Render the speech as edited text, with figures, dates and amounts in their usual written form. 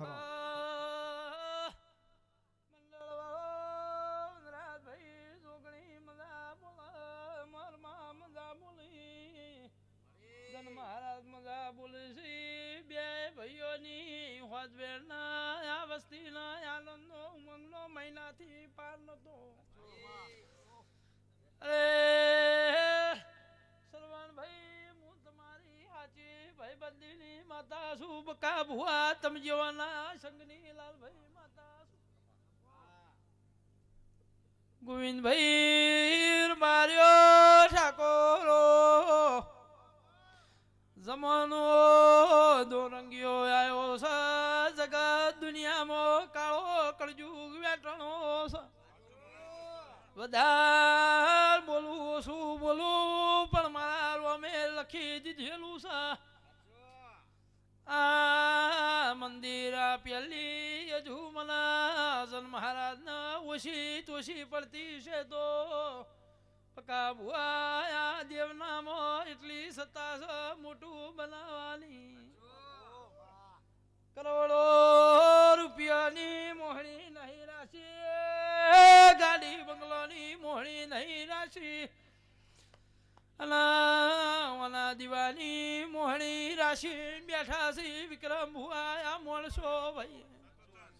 ખરો. મહારાજ મજા બોલે છે બે ભાઈઓની હોજવેરના આ વસ્તીના આનંદનો ઉમંગનો મહિનાથી પાર નતો. અરે સલમાનભાઈ હું તમારી હાચી ભાઈ બંદીની માતા છું. બકા ભુવા તમ જેવાના સંગની લાલભાઈ માતા છું. ગોવિંદભાઈ માર્યો ઠાકોરો જમાનો દોરંગીઓ આવ્યો છે. જગત દુનિયામાં કાળો કળજુગ વેટણો છે. વધાર બોલું શું બોલું પણ મારું અમે લખી દીધેલું છે. આ મંદિર પેલી હજુ મને જન મહારાજ ને ઓછી તોછી પડતી છે. તો પકા ભુઆ દેવનામાં એટલી સત્તા છે મોટું બનાવવાની. કરોડો રૂપિયાની મોહણી નહીં રાશી, ગાડી બંગલોની મોહણી નહીં રાશી, અને દીવાની મોહણી રાશી બેઠા છે વિક્રમ ભુઆ. માણસો ભાઈ